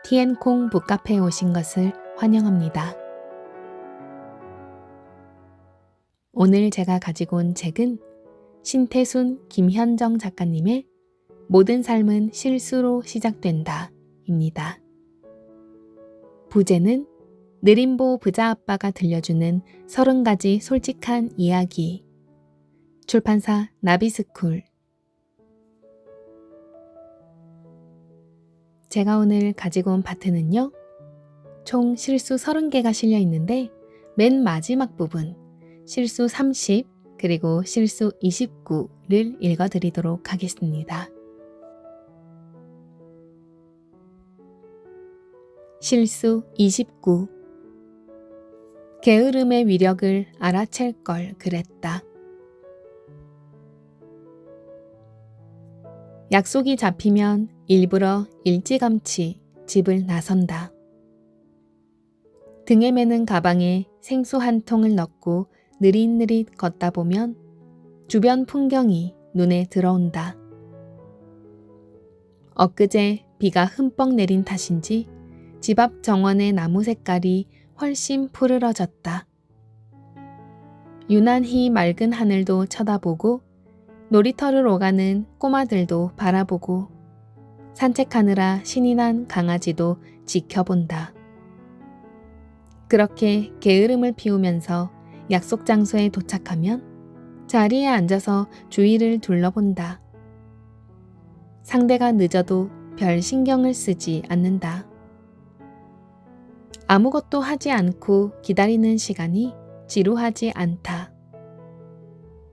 티엔콩 북카페에 오신 것을 환영합니다. 오늘 제가 가지고 온 책은 신태순 김현정 작가님의 모든 삶은 실수로 시작된다 입니다. 부제는 느림보 부자 아빠가 들려주는 30가지 솔직한 이야기. 출판사 나비스쿨. 제가 오늘 가지고 온 파트는요, 총 실수 30개가 실려 있는데 맨 마지막 부분 실수 30 그리고 실수 29를 읽어드리도록 하겠습니다. 실수 29. 게으름의 위력을 알아챌 걸 그랬다. 약속이 잡히면 일부러 일찌감치 집을 나선다. 등에 매는 가방에 생수 한 통을 넣고 느릿느릿 걷다 보면 주변 풍경이 눈에 들어온다. 엊그제 비가 흠뻑 내린 탓인지 집 앞 정원의 나무 색깔이 훨씬 푸르러졌다. 유난히 맑은 하늘도 쳐다보고 놀이터를 오가는 꼬마들도 바라보고 산책하느라 신이 난 강아지도 지켜본다. 그렇게 게으름을 피우면서 약속 장소에 도착하면 자리에 앉아서 주위를 둘러본다. 상대가 늦어도 별 신경을 쓰지 않는다. 아무것도 하지 않고 기다리는 시간이 지루하지 않다.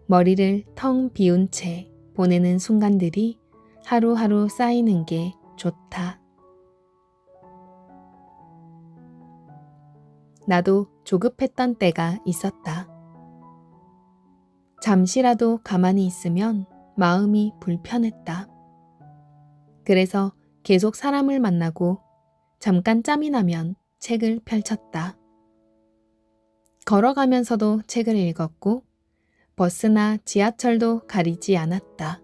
머리를 텅 비운 채 보내는 순간들이 하루하루 쌓이는 게 좋다. 나도 조급했던 때가 있었다. 잠시라도 가만히 있으면 마음이 불편했다. 그래서 계속 사람을 만나고 잠깐 짬이 나면 책을 펼쳤다. 걸어가면서도 책을 읽었고 버스나 지하철도 가리지 않았다.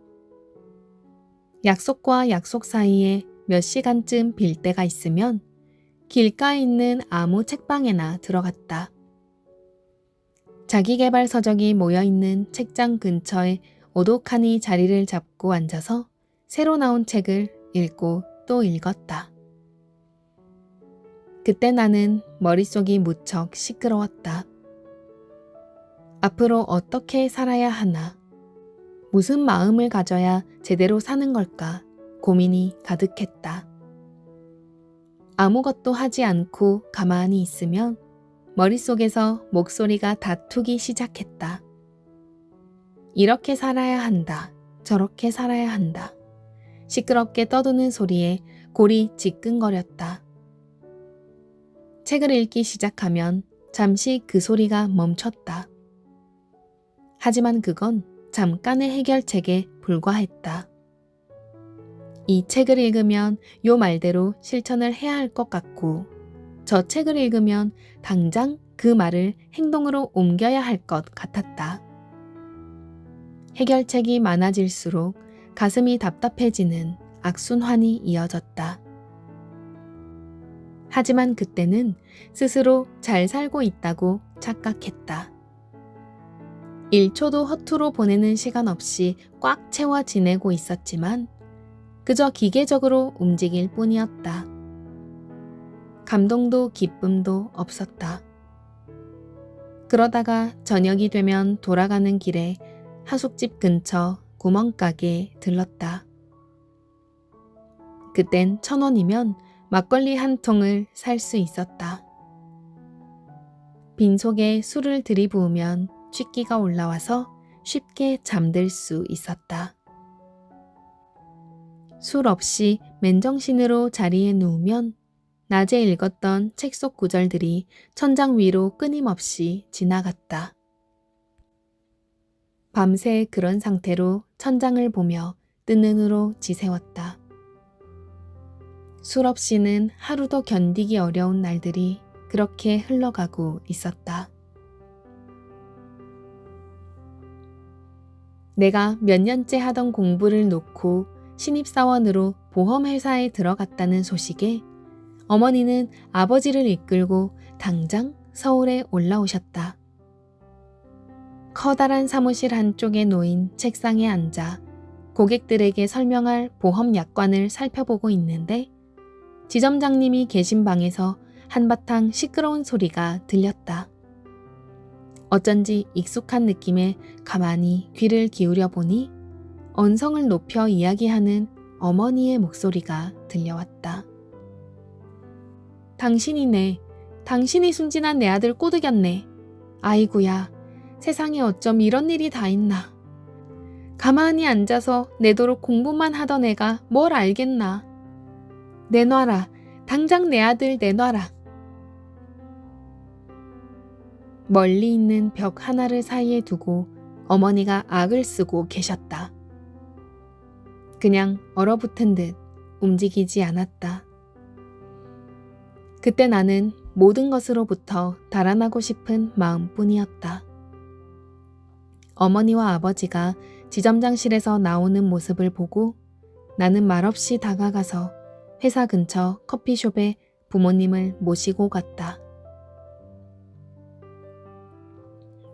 약속과 약속 사이에 몇 시간쯤 빌 때가 있으면 길가에 있는 아무 책방에나 들어갔다. 자기계발 서적이 모여있는 책장 근처에 오독하니 자리를 잡고 앉아서 새로 나온 책을 읽고 또 읽었다. 그때 나는 머릿속이 무척 시끄러웠다. 앞으로 어떻게 살아야 하나? 무슨 마음을 가져야 제대로 사는 걸까? 고민이 가득했다. 아무것도 하지 않고 가만히 있으면 머릿속에서 목소리가 다투기 시작했다. 이렇게 살아야 한다. 저렇게 살아야 한다. 시끄럽게 떠드는 소리에 골이 지끈거렸다. 책을 읽기 시작하면 잠시 그 소리가 멈췄다. 하지만 그건 잠깐의 해결책에 불과했다. 이 책을 읽으면 요 말대로 실천을 해야 할 것 같고 저 책을 읽으면 당장 그 말을 행동으로 옮겨야 할 것 같았다. 해결책이 많아질수록 가슴이 답답해지는 악순환이 이어졌다. 하지만 그때는 스스로 잘 살고 있다고 착각했다. 1초도 허투루 보내는 시간 없이 꽉 채워 지내고 있었지만 그저 기계적으로 움직일 뿐이었다. 감동도 기쁨도 없었다. 그러다가 저녁이 되면 돌아가는 길에 하숙집 근처 구멍가게에 들렀다. 그땐 1,000원이면 막걸리 한 통을 살 수 있었다. 빈속에 술을 들이부으면 취기가 올라와서 쉽게 잠들 수 있었다. 술 없이 맨정신으로 자리에 누우면 낮에 읽었던 책 속 구절들이 천장 위로 끊임없이 지나갔다. 밤새 그런 상태로 천장을 보며 뜬 눈으로 지새웠다. 술 없이는 하루도 견디기 어려운 날들이 그렇게 흘러가고 있었다. 내가 몇 년째 하던 공부를 놓고 신입사원으로 보험회사에 들어갔다는 소식에 어머니는 아버지를 이끌고 당장 서울에 올라오셨다. 커다란 사무실 한쪽에 놓인 책상에 앉아 고객들에게 설명할 보험 약관을 살펴보고 있는데 지점장님이 계신 방에서 한바탕 시끄러운 소리가 들렸다. 어쩐지 익숙한 느낌에 가만히 귀를 기울여 보니 언성을 높여 이야기하는 어머니의 목소리가 들려왔다. 당신이네. 당신이 순진한 내 아들 꼬드겼네. 아이고야, 세상에 어쩜 이런 일이 다 있나. 가만히 앉아서 내도록 공부만 하던 애가 뭘 알겠나. 내놔라. 당장 내 아들 내놔라. 멀리 있는 벽 하나를 사이에 두고 어머니가 악을 쓰고 계셨다. 그냥 얼어붙은 듯 움직이지 않았다. 그때 나는 모든 것으로부터 달아나고 싶은 마음뿐이었다. 어머니와 아버지가 지점장실에서 나오는 모습을 보고 나는 말없이 다가가서 회사 근처 커피숍에 부모님을 모시고 갔다.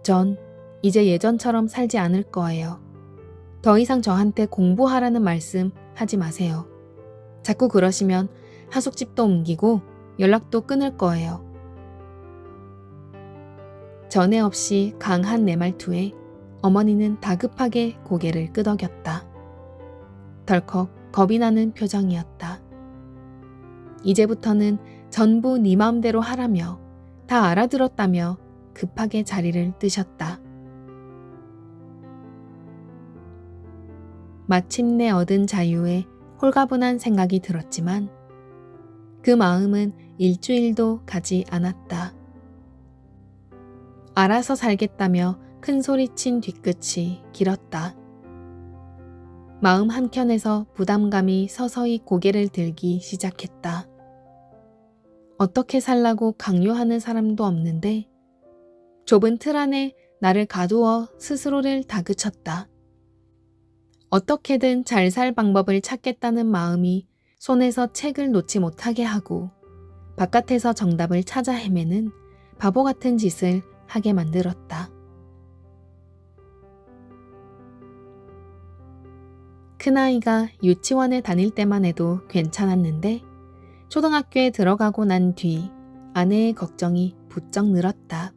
전 이제 예전처럼 살지 않을 거예요. 더 이상 저한테 공부하라는 말씀 하지 마세요. 자꾸 그러시면 하숙집도 옮기고 연락도 끊을 거예요. 전에 없이 강한 내 말투에 어머니는 다급하게 고개를 끄덕였다. 덜컥 겁이 나는 표정이었다. 이제부터는 전부 네 마음대로 하라며 다 알아들었다며 급하게 자리를 뜨셨다. 마침내 얻은 자유에 홀가분한 생각이 들었지만 그 마음은 일주일도 가지 않았다. 알아서 살겠다며 큰 소리친 뒤끝이 길었다. 마음 한켠에서 부담감이 서서히 고개를 들기 시작했다. 어떻게 살라고 강요하는 사람도 없는데 좁은 틀 안에 나를 가두어 스스로를 다그쳤다. 어떻게든 잘 살 방법을 찾겠다는 마음이 손에서 책을 놓지 못하게 하고 바깥에서 정답을 찾아 헤매는 바보 같은 짓을 하게 만들었다. 큰아이가 유치원에 다닐 때만 해도 괜찮았는데 초등학교에 들어가고 난 뒤 아내의 걱정이 부쩍 늘었다.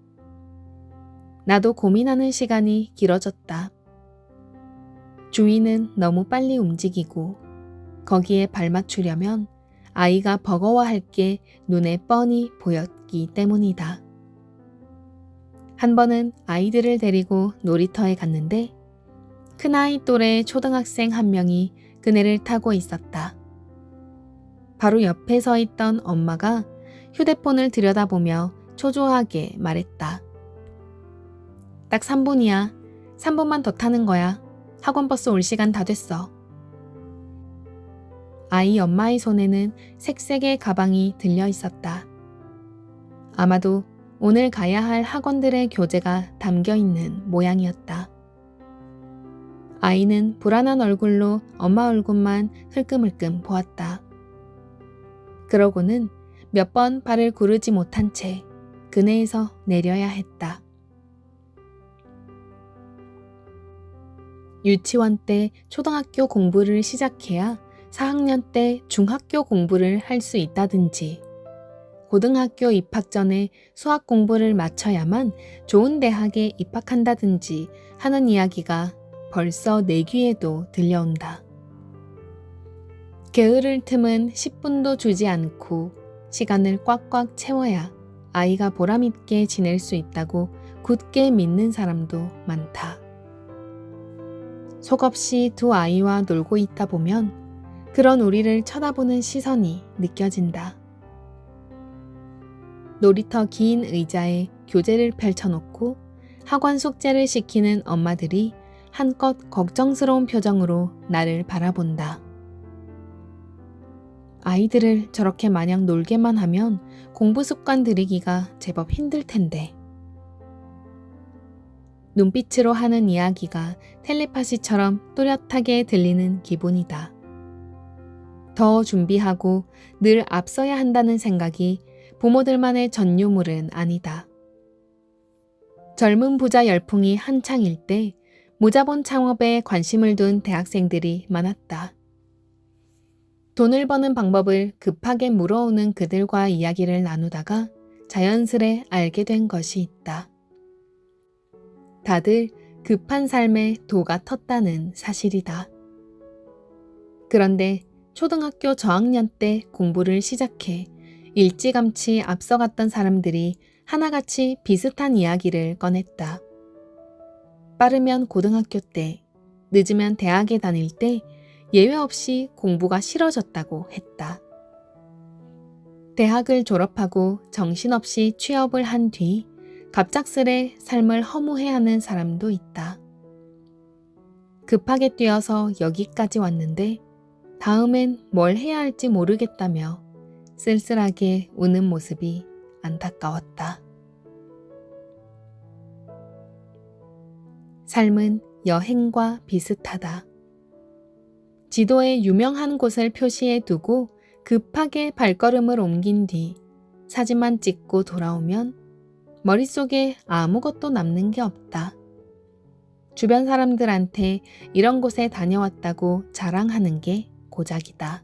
나도 고민하는 시간이 길어졌다. 주위는 너무 빨리 움직이고 거기에 발맞추려면 아이가 버거워할 게 눈에 뻔히 보였기 때문이다. 한 번은 아이들을 데리고 놀이터에 갔는데 큰아이 또래 초등학생 한 명이 그네를 타고 있었다. 바로 옆에 서 있던 엄마가 휴대폰을 들여다보며 초조하게 말했다. 딱 3분이야. 3분만 더 타는 거야. 학원버스 올 시간 다 됐어. 아이 엄마의 손에는 색색의 가방이 들려 있었다. 아마도 오늘 가야 할 학원들의 교재가 담겨 있는 모양이었다. 아이는 불안한 얼굴로 엄마 얼굴만 흘끔흘끔 보았다. 그러고는 몇 번 발을 구르지 못한 채 그네에서 내려야 했다. 유치원 때 초등학교 공부를 시작해야 4학년 때 중학교 공부를 할 수 있다든지 고등학교 입학 전에 수학 공부를 마쳐야만 좋은 대학에 입학한다든지 하는 이야기가 벌써 내 귀에도 들려온다. 게으를 틈은 10분도 주지 않고 시간을 꽉꽉 채워야 아이가 보람있게 지낼 수 있다고 굳게 믿는 사람도 많다. 속없이 두 아이와 놀고 있다 보면 그런 우리를 쳐다보는 시선이 느껴진다. 놀이터 긴 의자에 교재를 펼쳐놓고 학원 숙제를 시키는 엄마들이 한껏 걱정스러운 표정으로 나를 바라본다. 아이들을 저렇게 마냥 놀게만 하면 공부 습관 들이기가 제법 힘들 텐데. 눈빛으로 하는 이야기가 텔레파시처럼 또렷하게 들리는 기분이다. 더 준비하고 늘 앞서야 한다는 생각이 부모들만의 전유물은 아니다. 젊은 부자 열풍이 한창일 때 무자본 창업에 관심을 둔 대학생들이 많았다. 돈을 버는 방법을 급하게 물어오는 그들과 이야기를 나누다가 자연스레 알게 된 것이 있다. 다들 급한 삶에 도가 텄다는 사실이다. 그런데 초등학교 저학년 때 공부를 시작해 일찌감치 앞서갔던 사람들이 하나같이 비슷한 이야기를 꺼냈다. 빠르면 고등학교 때, 늦으면 대학에 다닐 때 예외 없이 공부가 싫어졌다고 했다. 대학을 졸업하고 정신없이 취업을 한 뒤 갑작스레 삶을 허무해하는 사람도 있다. 급하게 뛰어서 여기까지 왔는데 다음엔 뭘 해야 할지 모르겠다며 쓸쓸하게 우는 모습이 안타까웠다. 삶은 여행과 비슷하다. 지도에 유명한 곳을 표시해 두고 급하게 발걸음을 옮긴 뒤 사진만 찍고 돌아오면 머릿속에 아무것도 남는 게 없다. 주변 사람들한테 이런 곳에 다녀왔다고 자랑하는 게 고작이다.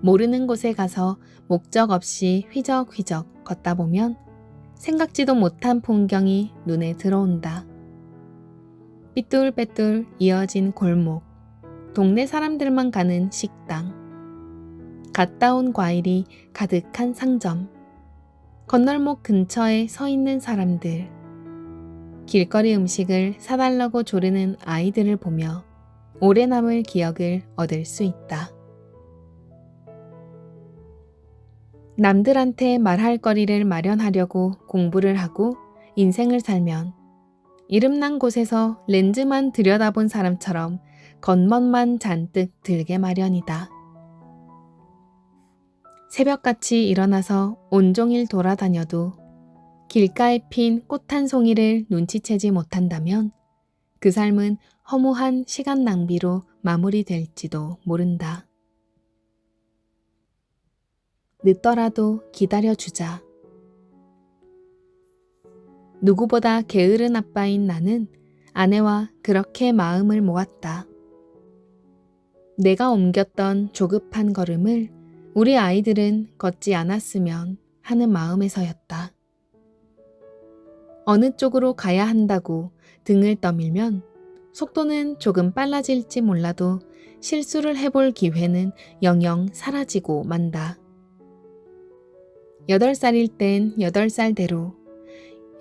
모르는 곳에 가서 목적 없이 휘적휘적 걷다 보면 생각지도 못한 풍경이 눈에 들어온다. 삐뚤빼뚤 이어진 골목, 동네 사람들만 가는 식당, 갔다 온 과일이 가득한 상점, 건널목 근처에 서 있는 사람들, 길거리 음식을 사달라고 조르는 아이들을 보며 오래 남을 기억을 얻을 수 있다. 남들한테 말할 거리를 마련하려고 공부를 하고 인생을 살면 이름난 곳에서 렌즈만 들여다본 사람처럼 겉멋만 잔뜩 들게 마련이다. 새벽같이 일어나서 온종일 돌아다녀도 길가에 핀 꽃 한 송이를 눈치채지 못한다면 그 삶은 허무한 시간 낭비로 마무리될지도 모른다. 늦더라도 기다려주자. 누구보다 게으른 아빠인 나는 아내와 그렇게 마음을 모았다. 내가 옮겼던 조급한 걸음을 우리 아이들은 걷지 않았으면 하는 마음에서였다. 어느 쪽으로 가야 한다고 등을 떠밀면 속도는 조금 빨라질지 몰라도 실수를 해볼 기회는 영영 사라지고 만다. 8살일 땐 8살대로,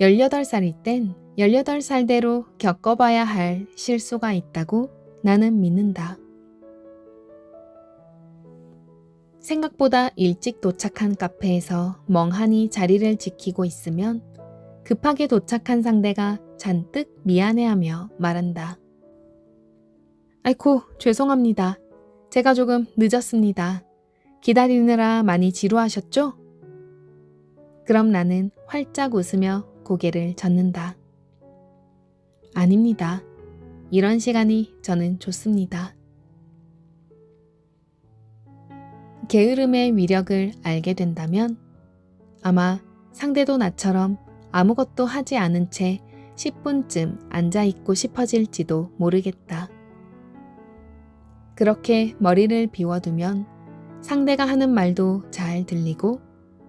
18살일 땐 18살대로 겪어봐야 할 실수가 있다고 나는 믿는다. 생각보다 일찍 도착한 카페에서 멍하니 자리를 지키고 있으면 급하게 도착한 상대가 잔뜩 미안해하며 말한다. 아이고, 죄송합니다. 제가 조금 늦었습니다. 기다리느라 많이 지루하셨죠? 그럼 나는 활짝 웃으며 고개를 젓는다. 아닙니다. 이런 시간이 저는 좋습니다. 게으름의 위력을 알게 된다면 아마 상대도 나처럼 아무것도 하지 않은 채 10분쯤 앉아있고 싶어질지도 모르겠다. 그렇게 머리를 비워두면 상대가 하는 말도 잘 들리고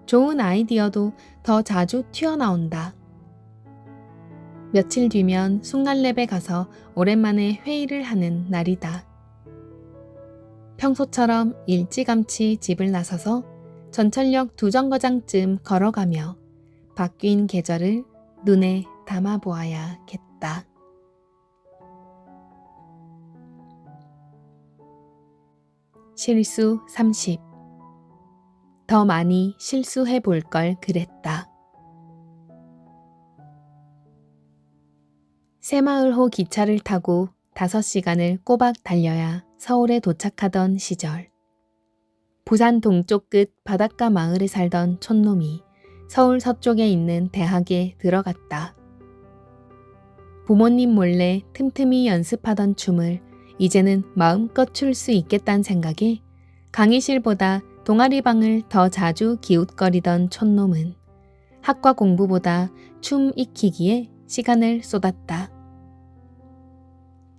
좋은 아이디어도 더 자주 튀어나온다. 며칠 뒤면 숭갈랩에 가서 오랜만에 회의를 하는 날이다. 평소처럼 일찌감치 집을 나서서 전철역 2정거장쯤 걸어가며 바뀐 계절을 눈에 담아보아야겠다. 실수 30. 더 많이 실수해 볼 걸 그랬다. 새마을호 기차를 타고 5시간을 꼬박 달려야 서울에 도착하던 시절. 부산 동쪽 끝 바닷가 마을에 살던 촌놈이 서울 서쪽에 있는 대학에 들어갔다. 부모님 몰래 틈틈이 연습하던 춤을 이제는 마음껏 출 수 있겠다는 생각에 강의실보다 동아리방을 더 자주 기웃거리던 촌놈은 학과 공부보다 춤 익히기에 시간을 쏟았다.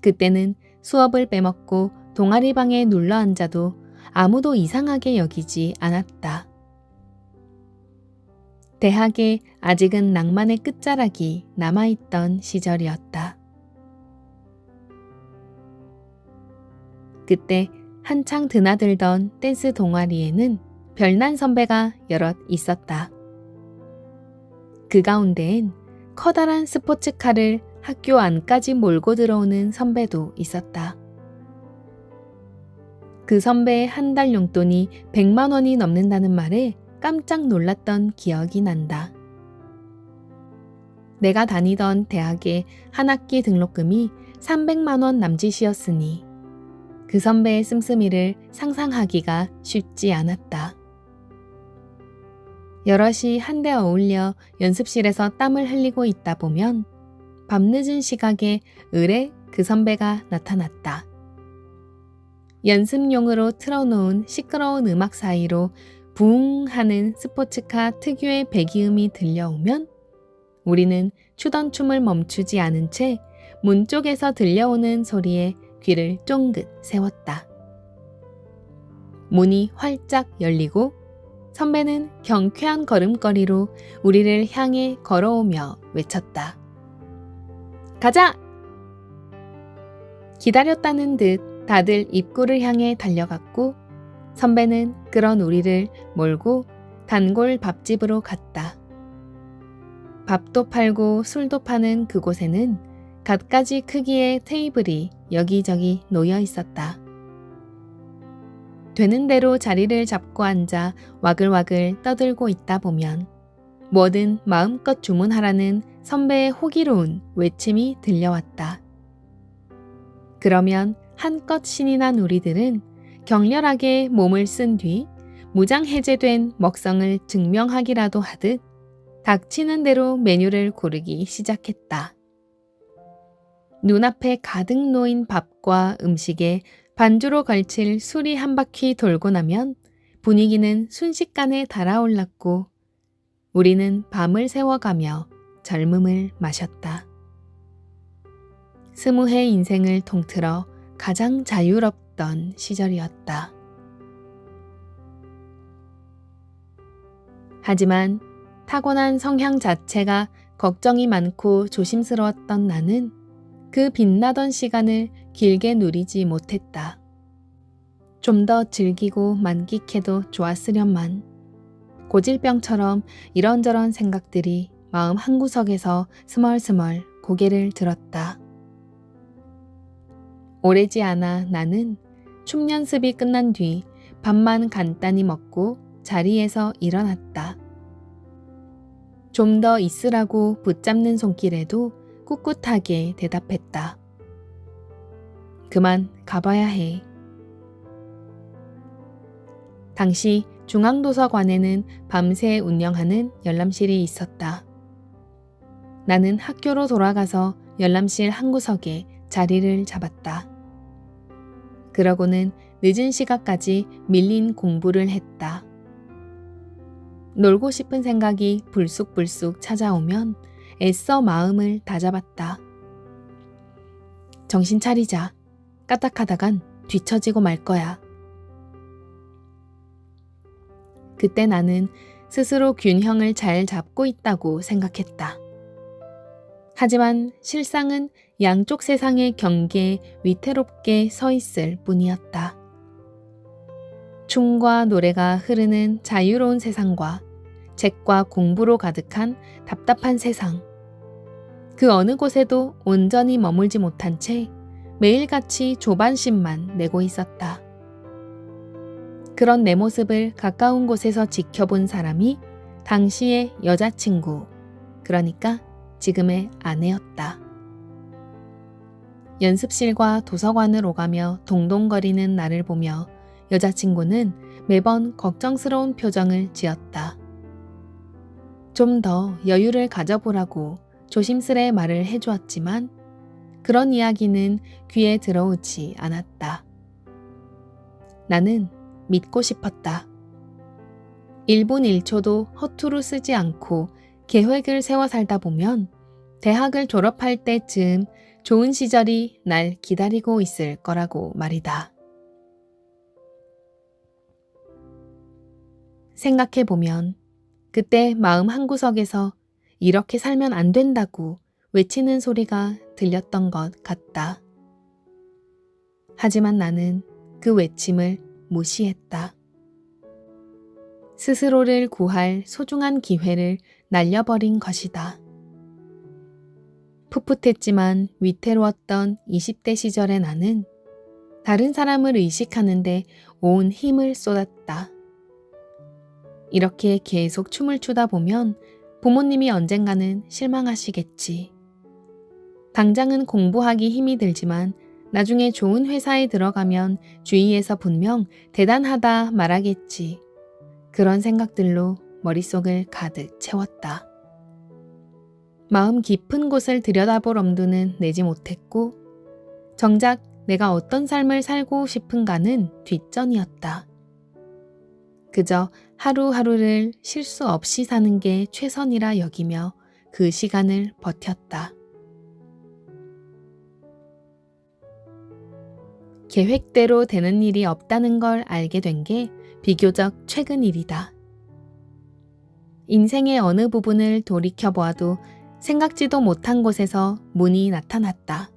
그때는 수업을 빼먹고 동아리방에 눌러앉아도 아무도 이상하게 여기지 않았다. 대학에 아직은 낭만의 끝자락이 남아있던 시절이었다. 그때 한창 드나들던 댄스 동아리에는 별난 선배가 여럿 있었다. 그 가운데엔 커다란 스포츠카를 학교 안까지 몰고 들어오는 선배도 있었다. 그 선배의 한 달 용돈이 100만 원이 넘는다는 말에 깜짝 놀랐던 기억이 난다. 내가 다니던 대학의 한 학기 등록금이 300만 원 남짓이었으니 그 선배의 씀씀이를 상상하기가 쉽지 않았다. 여럿이 한데 어울려 연습실에서 땀을 흘리고 있다 보면 밤늦은 시각에 을에 그 선배가 나타났다. 연습용으로 틀어놓은 시끄러운 음악 사이로 붕 하는 스포츠카 특유의 배기음이 들려오면 우리는 추던 춤을 멈추지 않은 채 문 쪽에서 들려오는 소리에 귀를 쫑긋 세웠다. 문이 활짝 열리고 선배는 경쾌한 걸음걸이로 우리를 향해 걸어오며 외쳤다. 가자! 기다렸다는 듯 다들 입구를 향해 달려갔고 선배는 그런 우리를 몰고 단골 밥집으로 갔다. 밥도 팔고 술도 파는 그곳에는 갖가지 크기의 테이블이 여기저기 놓여 있었다. 되는 대로 자리를 잡고 앉아 와글와글 떠들고 있다 보면 뭐든 마음껏 주문하라는 선배의 호기로운 외침이 들려왔다. 그러면 한껏 신이 난 우리들은 격렬하게 몸을 쓴 뒤 무장 해제된 먹성을 증명하기라도 하듯 닥치는 대로 메뉴를 고르기 시작했다. 눈앞에 가득 놓인 밥과 음식에 반주로 걸칠 술이 한 바퀴 돌고 나면 분위기는 순식간에 달아올랐고 우리는 밤을 새워가며 젊음을 마셨다. 20해 인생을 통틀어 가장 자유롭던 시절이었다. 하지만 타고난 성향 자체가 걱정이 많고 조심스러웠던 나는 그 빛나던 시간을 길게 누리지 못했다. 좀 더 즐기고 만끽해도 좋았으련만 고질병처럼 이런저런 생각들이 마음 한구석에서 스멀스멀 고개를 들었다. 오래지 않아 나는 춤 연습이 끝난 뒤 밥만 간단히 먹고 자리에서 일어났다. 좀 더 있으라고 붙잡는 손길에도 꿋꿋하게 대답했다. 그만 가봐야 해. 당시 중앙도서관에는 밤새 운영하는 열람실이 있었다. 나는 학교로 돌아가서 열람실 한 구석에 자리를 잡았다. 그러고는 늦은 시간까지 밀린 공부를 했다. 놀고 싶은 생각이 불쑥불쑥 찾아오면 애써 마음을 다잡았다. 정신 차리자. 까딱하다간 뒤처지고 말 거야. 그때 나는 스스로 균형을 잘 잡고 있다고 생각했다. 하지만 실상은 양쪽 세상의 경계에 위태롭게 서 있을 뿐이었다. 춤과 노래가 흐르는 자유로운 세상과 책과 공부로 가득한 답답한 세상. 그 어느 곳에도 온전히 머물지 못한 채 매일같이 조반심만 내고 있었다. 그런 내 모습을 가까운 곳에서 지켜본 사람이 당시의 여자친구, 그러니까 지금의 아내였다. 연습실과 도서관을 오가며 동동거리는 나를 보며 여자친구는 매번 걱정스러운 표정을 지었다. 좀 더 여유를 가져보라고 조심스레 말을 해주었지만 그런 이야기는 귀에 들어오지 않았다. 나는 믿고 싶었다. 1분 1초도 허투루 쓰지 않고 계획을 세워 살다 보면 대학을 졸업할 때쯤 좋은 시절이 날 기다리고 있을 거라고 말이다. 생각해보면 그때 마음 한구석에서 이렇게 살면 안 된다고 외치는 소리가 들렸던 것 같다. 하지만 나는 그 외침을 무시했다. 스스로를 구할 소중한 기회를 날려버린 것이다. 풋풋했지만 위태로웠던 20대 시절의 나는 다른 사람을 의식하는데 온 힘을 쏟았다. 이렇게 계속 춤을 추다 보면 부모님이 언젠가는 실망하시겠지. 당장은 공부하기 힘이 들지만 나중에 좋은 회사에 들어가면 주위에서 분명 대단하다 말하겠지. 그런 생각들로 머릿속을 가득 채웠다. 마음 깊은 곳을 들여다볼 엄두는 내지 못했고 정작 내가 어떤 삶을 살고 싶은가는 뒷전이었다. 그저 하루하루를 실수 없이 사는 게 최선이라 여기며 그 시간을 버텼다. 계획대로 되는 일이 없다는 걸 알게 된 게 비교적 최근 일이다. 인생의 어느 부분을 돌이켜보아도 생각지도 못한 곳에서 문이 나타났다.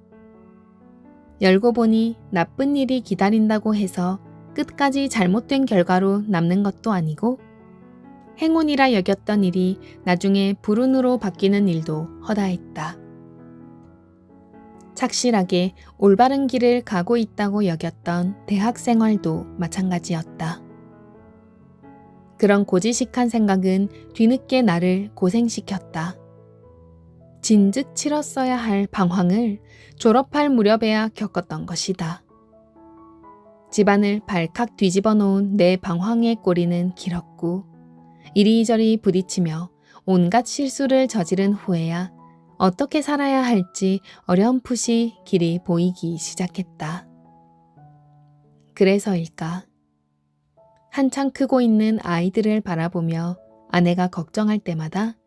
열고 보니 나쁜 일이 기다린다고 해서 끝까지 잘못된 결과로 남는 것도 아니고 행운이라 여겼던 일이 나중에 불운으로 바뀌는 일도 허다했다. 착실하게 올바른 길을 가고 있다고 여겼던 대학 생활도 마찬가지였다. 그런 고지식한 생각은 뒤늦게 나를 고생시켰다. 진즉 치렀어야 할 방황을 졸업할 무렵에야 겪었던 것이다. 집안을 발칵 뒤집어 놓은 내 방황의 꼬리는 길었고 이리저리 부딪히며 온갖 실수를 저지른 후에야 어떻게 살아야 할지 어렴풋이 길이 보이기 시작했다. 그래서일까? 한창 크고 있는 아이들을 바라보며 아내가 걱정할 때마다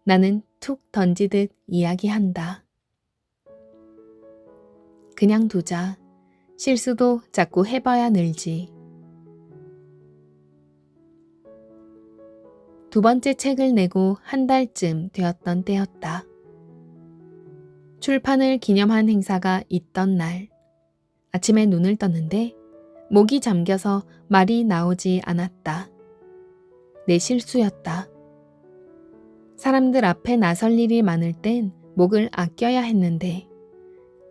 나는 툭 던지듯 이야기한다. 그냥 두자. 실수도 자꾸 해봐야 늘지. 두 번째 책을 내고 한 달쯤 되었던 때였다. 출판을 기념한 행사가 있던 날, 아침에 눈을 떴는데 목이 잠겨서 말이 나오지 않았다. 내 실수였다. 사람들 앞에 나설 일이 많을 땐 목을 아껴야 했는데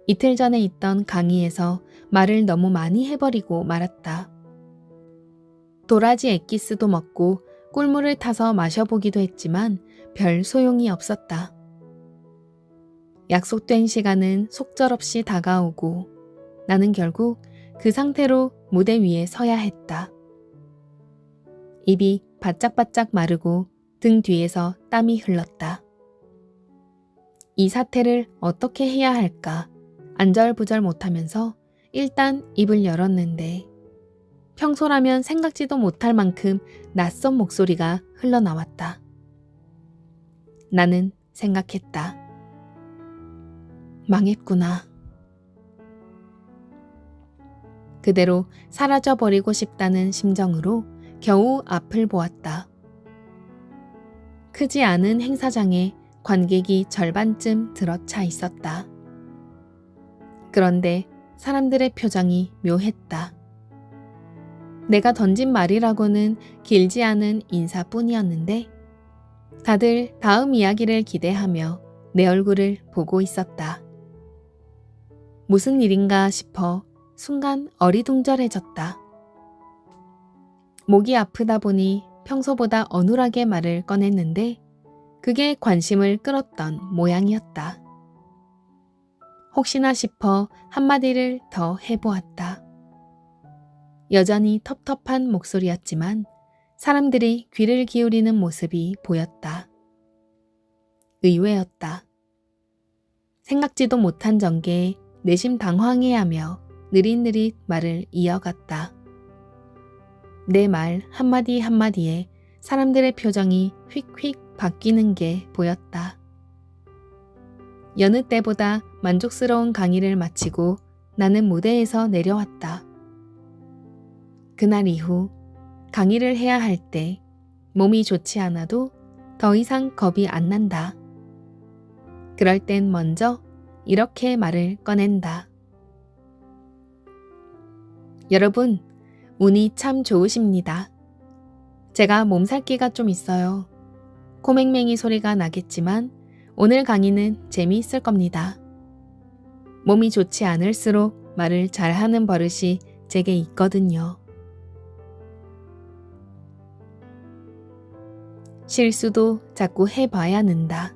이틀 전에 있던 강의에서 말을 너무 많이 해버리고 말았다. 도라지 엑기스도 먹고 꿀물을 타서 마셔보기도 했지만 별 소용이 없었다. 약속된 시간은 속절없이 다가오고 나는 결국 그 상태로 무대 위에 서야 했다. 입이 바짝바짝 마르고 등 뒤에서 땀이 흘렀다. 이 사태를 어떻게 해야 할까 안절부절 못하면서 일단 입을 열었는데 평소라면 생각지도 못할 만큼 낯선 목소리가 흘러나왔다. 나는 생각했다. 망했구나. 그대로 사라져버리고 싶다는 심정으로 겨우 앞을 보았다. 크지 않은 행사장에 관객이 절반쯤 들어차 있었다. 그런데 사람들의 표정이 묘했다. 내가 던진 말이라고는 길지 않은 인사뿐이었는데 다들 다음 이야기를 기대하며 내 얼굴을 보고 있었다. 무슨 일인가 싶어 순간 어리둥절해졌다. 목이 아프다 보니 평소보다 어눌하게 말을 꺼냈는데 그게 관심을 끌었던 모양이었다. 혹시나 싶어 한마디를 더 해보았다. 여전히 텁텁한 목소리였지만 사람들이 귀를 기울이는 모습이 보였다. 의외였다. 생각지도 못한 전개에 내심 당황해하며 느릿느릿 말을 이어갔다. 내 말 한마디 한마디에 사람들의 표정이 휙휙 바뀌는 게 보였다. 여느 때보다 만족스러운 강의를 마치고 나는 무대에서 내려왔다. 그날 이후 강의를 해야 할 때 몸이 좋지 않아도 더 이상 겁이 안 난다. 그럴 땐 먼저 이렇게 말을 꺼낸다. 여러분, 운이 참 좋으십니다. 제가 몸살기가 좀 있어요. 코맹맹이 소리가 나겠지만 오늘 강의는 재미있을 겁니다. 몸이 좋지 않을수록 말을 잘하는 버릇이 제게 있거든요. 실수도 자꾸 해봐야 는다.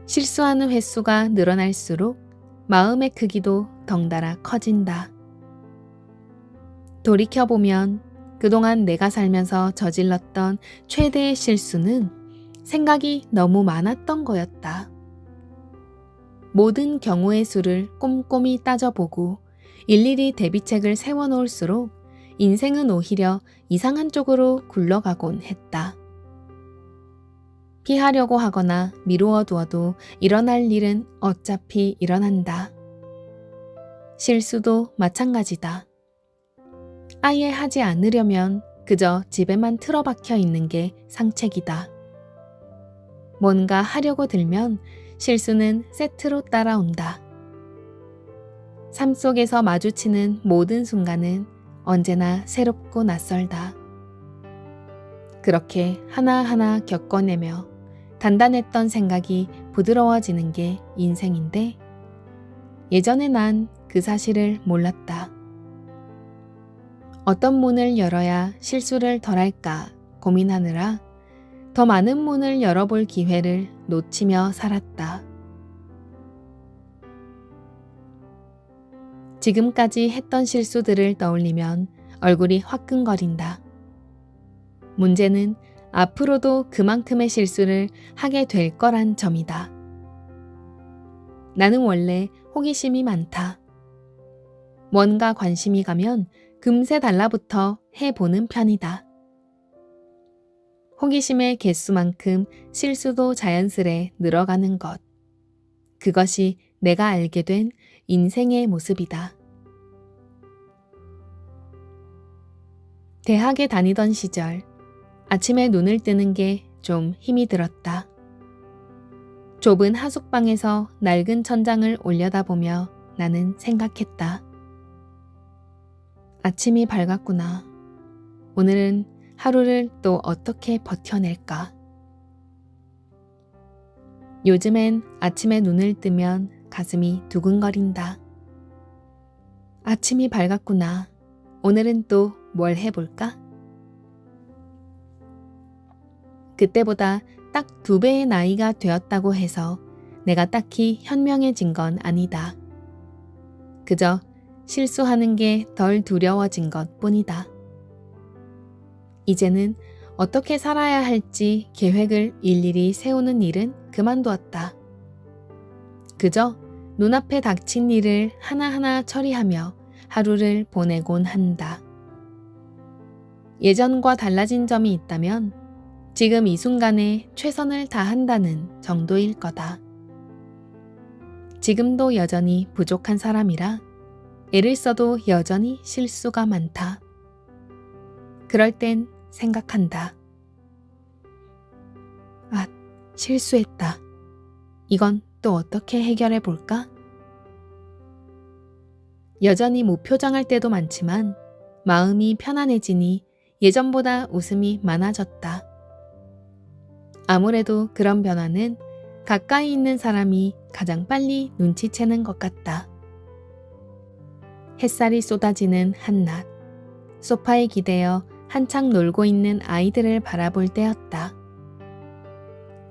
실수하는 횟수가 늘어날수록 마음의 크기도 덩달아 커진다. 돌이켜보면 그동안 내가 살면서 저질렀던 최대의 실수는 생각이 너무 많았던 거였다. 모든 경우의 수를 꼼꼼히 따져보고 일일이 대비책을 세워놓을수록 인생은 오히려 이상한 쪽으로 굴러가곤 했다. 피하려고 하거나 미루어 두어도 일어날 일은 어차피 일어난다. 실수도 마찬가지다. 아예 하지 않으려면 그저 집에만 틀어박혀 있는 게 상책이다. 뭔가 하려고 들면 실수는 세트로 따라온다. 삶 속에서 마주치는 모든 순간은 언제나 새롭고 낯설다. 그렇게 하나하나 겪어내며 단단했던 생각이 부드러워지는 게 인생인데 예전에 난 그 사실을 몰랐다. 어떤 문을 열어야 실수를 덜할까 고민하느라 더 많은 문을 열어볼 기회를 놓치며 살았다. 지금까지 했던 실수들을 떠올리면 얼굴이 화끈거린다. 문제는 앞으로도 그만큼의 실수를 하게 될 거란 점이다. 나는 원래 호기심이 많다. 뭔가 관심이 가면 금세 달라붙어 해보는 편이다. 호기심의 개수만큼 실수도 자연스레 늘어가는 것. 그것이 내가 알게 된 인생의 모습이다. 대학에 다니던 시절, 아침에 눈을 뜨는 게 좀 힘이 들었다. 좁은 하숙방에서 낡은 천장을 올려다보며 나는 생각했다. 아침이 밝았구나. 오늘은 하루를 또 어떻게 버텨낼까? 요즘엔 아침에 눈을 뜨면 가슴이 두근거린다. 아침이 밝았구나. 오늘은 또 뭘 해볼까? 그때보다 딱 2배의 나이가 되었다고 해서 내가 딱히 현명해진 건 아니다. 그저 실수하는 게 덜 두려워진 것 뿐이다. 이제는 어떻게 살아야 할지 계획을 일일이 세우는 일은 그만두었다. 그저 눈앞에 닥친 일을 하나하나 처리하며 하루를 보내곤 한다. 예전과 달라진 점이 있다면 지금 이 순간에 최선을 다한다는 정도일 거다. 지금도 여전히 부족한 사람이라 애를 써도 여전히 실수가 많다. 그럴 땐 생각한다. 아, 실수했다. 이건 또 어떻게 해결해 볼까? 여전히 무표정할 때도 많지만 마음이 편안해지니 예전보다 웃음이 많아졌다. 아무래도 그런 변화는 가까이 있는 사람이 가장 빨리 눈치채는 것 같다. 햇살이 쏟아지는 한낮, 소파에 기대어 한창 놀고 있는 아이들을 바라볼 때였다.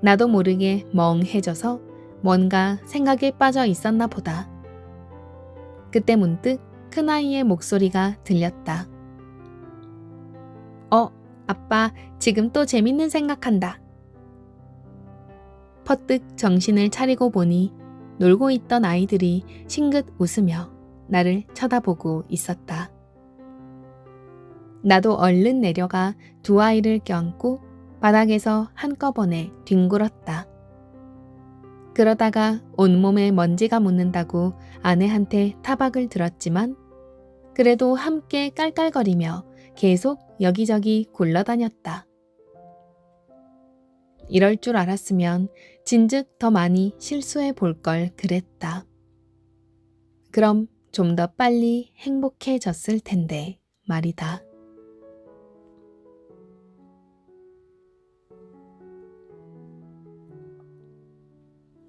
나도 모르게 멍해져서 뭔가 생각에 빠져 있었나 보다. 그때 문득 큰아이의 목소리가 들렸다. 아빠, 지금 또 재밌는 생각한다. 퍼뜩 정신을 차리고 보니 놀고 있던 아이들이 싱긋 웃으며 나를 쳐다보고 있었다. 나도 얼른 내려가 두 아이를 껴안고 바닥에서 한꺼번에 뒹굴었다. 그러다가 온몸에 먼지가 묻는다고 아내한테 타박을 들었지만 그래도 함께 깔깔거리며 계속 여기저기 굴러다녔다. 이럴 줄 알았으면 진즉 더 많이 실수해 볼 걸 그랬다. 그럼 좀 더 빨리 행복해졌을 텐데 말이다.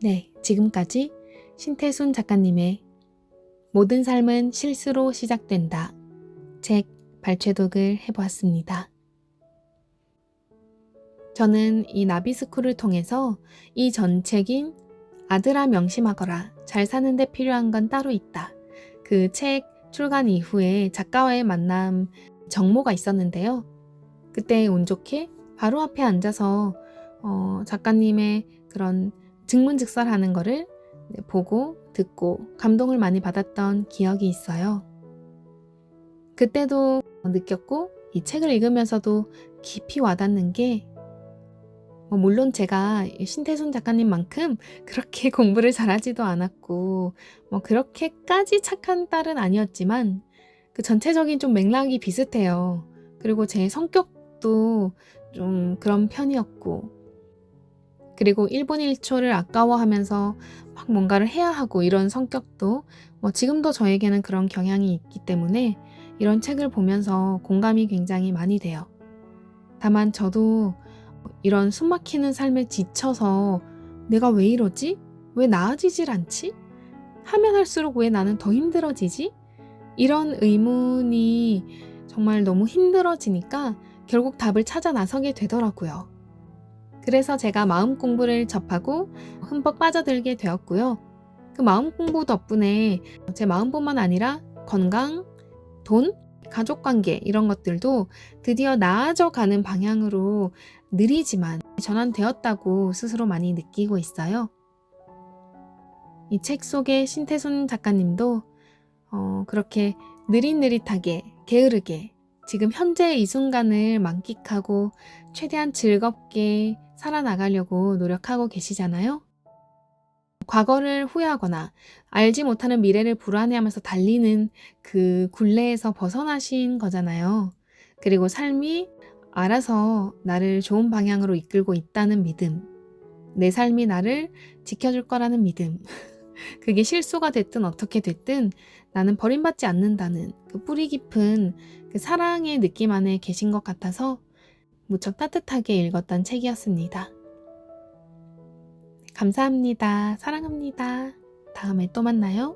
네, 지금까지 신태순 작가님의 모든 삶은 실수로 시작된다. 책 발췌독을 해보았습니다. 저는 이 나비스쿨을 통해서 이 전책인 아들아 명심하거라. 잘 사는데 필요한 건 따로 있다. 그 책 출간 이후에 작가와의 만남 정모가 있었는데요. 그때 운 좋게 바로 앞에 앉아서 작가님의 그런 증문즉설하는 거를 보고 듣고 감동을 많이 받았던 기억이 있어요. 그때도 느꼈고 이 책을 읽으면서도 깊이 와닿는 게 물론 제가 신태순 작가님만큼 그렇게 공부를 잘하지도 않았고 그렇게까지 착한 딸은 아니었지만 그 전체적인 좀 맥락이 비슷해요. 그리고 제 성격도 좀 그런 편이었고 그리고 1분 1초를 아까워하면서 막 뭔가를 해야 하고 이런 성격도 지금도 저에게는 그런 경향이 있기 때문에 이런 책을 보면서 공감이 굉장히 많이 돼요. 다만 저도 이런 숨막히는 삶에 지쳐서 내가 왜 이러지? 왜 나아지질 않지? 하면 할수록 왜 나는 더 힘들어지지? 이런 의문이 정말 너무 힘들어지니까 결국 답을 찾아 나서게 되더라고요. 그래서 제가 마음 공부를 접하고 흠뻑 빠져들게 되었고요. 그 마음 공부 덕분에 제 마음뿐만 아니라 건강, 돈, 가족관계 이런 것들도 드디어 나아져 가는 방향으로 느리지만 전환되었다고 스스로 많이 느끼고 있어요. 이 책 속의 신태순 작가님도 그렇게 느릿느릿하게 게으르게 지금 현재의 이 순간을 만끽하고 최대한 즐겁게 살아나가려고 노력하고 계시잖아요. 과거를 후회하거나 알지 못하는 미래를 불안해하면서 달리는 그 굴레에서 벗어나신 거잖아요. 그리고 삶이 알아서 나를 좋은 방향으로 이끌고 있다는 믿음, 내 삶이 나를 지켜줄 거라는 믿음, 그게 실수가 됐든 어떻게 됐든 나는 버림받지 않는다는 그 뿌리 깊은 그 사랑의 느낌 안에 계신 것 같아서 무척 따뜻하게 읽었던 책이었습니다. 감사합니다. 사랑합니다. 다음에 또 만나요.